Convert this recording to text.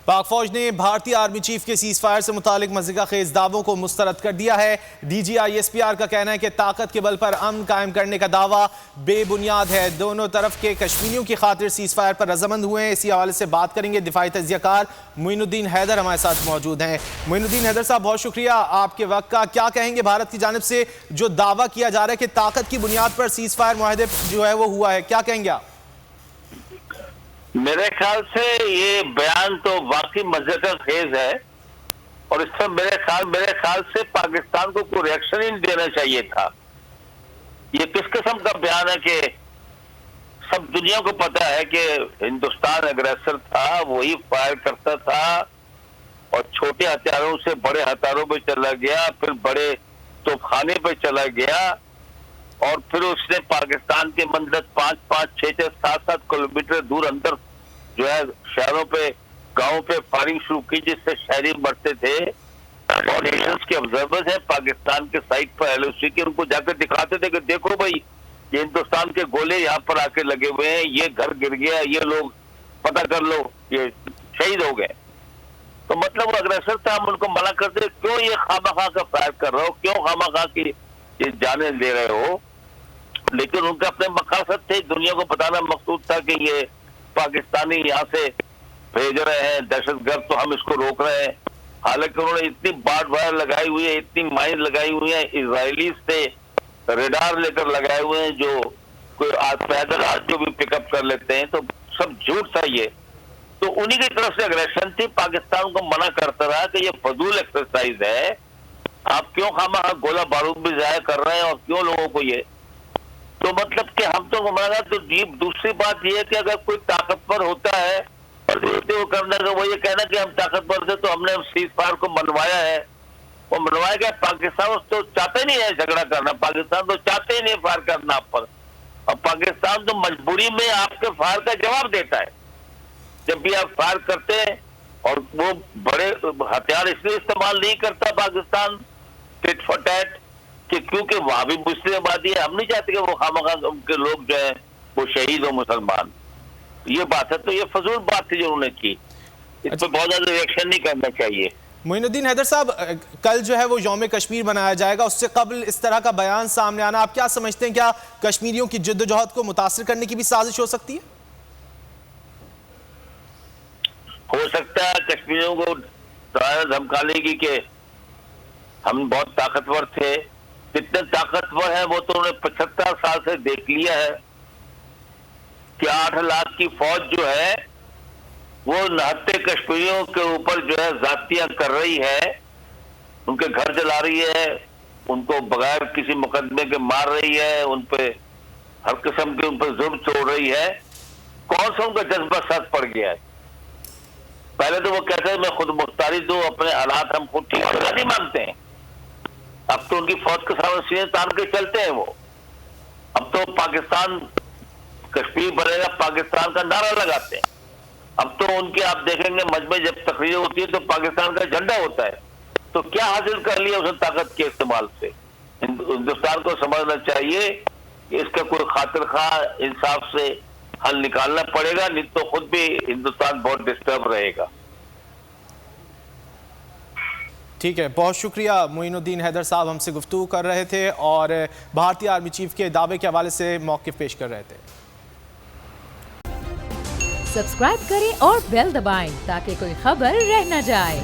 پاک فوج نے بھارتی آرمی چیف کے سیز فائر سے متعلق مضحکہ خیز دعووں کو مسترد کر دیا ہے۔ D G I S P R کا کہنا ہے کہ طاقت کے بل پر امن قائم کرنے کا دعویٰ بے بنیاد ہے۔ دونوں طرف کے کشمیریوں کی خاطر سیز فائر پر رضامند ہوئے ہیں۔ اسی حوالے سے بات کریں گے۔ دفاعی تجزیہ کار معین الدین حیدر ہمارے ساتھ موجود ہیں۔ معین الدین حیدر صاحب، بہت شکریہ آپ کے وقت کا۔ کیا کہیں گے بھارت کی جانب سے جو دعویٰ کیا جا رہا ہے کہ طاقت کی بنیاد پر سیز فائر معاہدے جو ہے وہ ہوا ہے، کیا کہیں گے آپ؟ میرے خیال سے یہ بیان تو واقعی مضحکہ خیز ہے، اور اس پر میرے خیال سے پاکستان کو کوئی ریئیکشن ہی نہیں دینا چاہیے تھا۔ یہ کس قسم کا بیان ہے کہ سب دنیا کو پتا ہے کہ ہندوستان اگریسر تھا، وہی فائر کرتا تھا اور چھوٹے ہتھیاروں سے بڑے ہتھیاروں پہ چلا گیا، پھر بڑے توپخانے پہ چلا گیا، اور پھر اس نے پاکستان کے مندر 5-5, 6-6, 7-7 کلومیٹر دور اندر جو ہے شہروں پہ، گاؤں پہ فائرنگ شروع کی، جس سے شہری مرتے تھے۔ اور نیشنز کے آبزرورز ہیں پاکستان کے سائٹ پر LOC کے، ان کو جا کر دکھاتے تھے کہ دیکھو بھائی یہ ہندوستان کے گولے یہاں پر آ کے لگے ہوئے ہیں، یہ گھر گر گیا، یہ لوگ پتہ کر لو یہ شہید ہو گئے۔ تو مطلب وہ اگریسر تھا، ہم ان کو منع کرتے کیوں یہ خواہ کا فائر کر رہے ہو، کیوں خواہ کی یہ جانیں دے رہے ہو۔ لیکن ان کا اپنے مقاصد تھے، دنیا کو بتانا مقصود تھا کہ یہ پاکستانی یہاں سے بھیج رہے ہیں دہشت گرد، تو ہم اس کو روک رہے ہیں۔ حالانکہ انہوں نے اتنی بارڈ وائر لگائی ہوئی ہے، اتنی مائن لگائی ہوئی ہیں، اسرائیلی سے ریڈار لے کر لگائے ہوئے ہیں جو کوئی پیدل جو بھی پک اپ کر لیتے ہیں، تو سب جھوٹ تھا یہ۔ تو انہی کی طرف سے اگریشن تھی، پاکستان کو منع کرتا رہا کہ یہ فضول ایکسرسائز ہے، آپ کیوں خواہ گولہ بارود بھی ضائع کر رہے ہیں اور کیوں لوگوں کو یہ۔ تو مطلب کہ ہم تو ہمارا تو دوسری بات یہ ہے کہ اگر کوئی طاقتور ہوتا ہے اور وہ کرنا کہ وہ یہ کہنا کہ ہم طاقتور تھے تو ہم نے سیز فائر کو منوایا ہے، وہ منوایا گیا۔ پاکستان تو چاہتے نہیں ہے جھگڑا کرنا، پاکستان تو چاہتے ہی نہیں فائر کرنا آپ پر، اور پاکستان تو مجبوری میں آپ کے فائر کا جواب دیتا ہے جب بھی آپ فائر کرتے ہیں۔ اور وہ بڑے ہتھیار اس لیے استعمال نہیں کرتا پاکستان ٹٹ فار ٹیٹ کہ کیونکہ وہاں بھی مسلم آبادی ہے، ہم نہیں چاہتے کہ وہ خواہ ان کے لوگ جو ہیں وہ شہید ہو مسلمان۔ یہ بات ہے، تو یہ فضول بات تھی جو انہوں نے کی، اس پہ بہت زیادہ ریئیکشن نہیں کرنا چاہیے۔ معین الدین حیدر صاحب، کل جو ہے وہ یوم کشمیر منایا جائے گا، اس سے قبل اس طرح کا بیان سامنے آنا، آپ کیا سمجھتے ہیں کیا کشمیریوں کی جدوجہد کو متاثر کرنے کی بھی سازش ہو سکتی ہے؟ ہو سکتا ہے کشمیریوں کو دھمکانے کی کہ ہم بہت طاقتور تھے۔ کتنے طاقتور ہیں وہ تو انہوں نے 75 سال سے دیکھ لیا ہے کہ 8 لاکھ کی فوج جو ہے وہ نہتے کشمیریوں کے اوپر جو ہے زیادتیاں کر رہی ہے، ان کے گھر جلا رہی ہے، ان کو بغیر کسی مقدمے کے مار رہی ہے، ان پہ ہر قسم کے ان پہ ظلم چھوڑ رہی ہے۔ کون سا ان کا جذبہ سخت پڑ گیا ہے؟ پہلے تو وہ کہتے ہیں میں خود مختاری دوں، اپنے حالات ہم خود ٹھیک کرنا نہیں مانگتے ہیں۔ اب تو ان کی فوج کے سامنے سینے تان کے چلتے ہیں وہ۔ اب تو پاکستان کشمیر بنے گا پاکستان کا نعرہ لگاتے ہیں۔ اب تو ان کے آپ دیکھیں گے مجمع جب تقریر ہوتی ہے تو پاکستان کا جھنڈا ہوتا ہے۔ تو کیا حاصل کر لیا اس نے طاقت کے استعمال سے؟ ہندوستان کو سمجھنا چاہیے کہ اس کا کوئی خاطر خواہ انصاف سے حل نکالنا پڑے گا، نہیں تو خود بھی ہندوستان بہت ڈسٹرب رہے گا۔ ٹھیک ہے، بہت شکریہ۔ معین الدین حیدر صاحب ہم سے گفتگو کر رہے تھے اور بھارتی آرمی چیف کے دعوے کے حوالے سے موقف پیش کر رہے تھے۔ سبسکرائب کریں اور بیل دبائیں تاکہ کوئی خبر رہ نہ جائے۔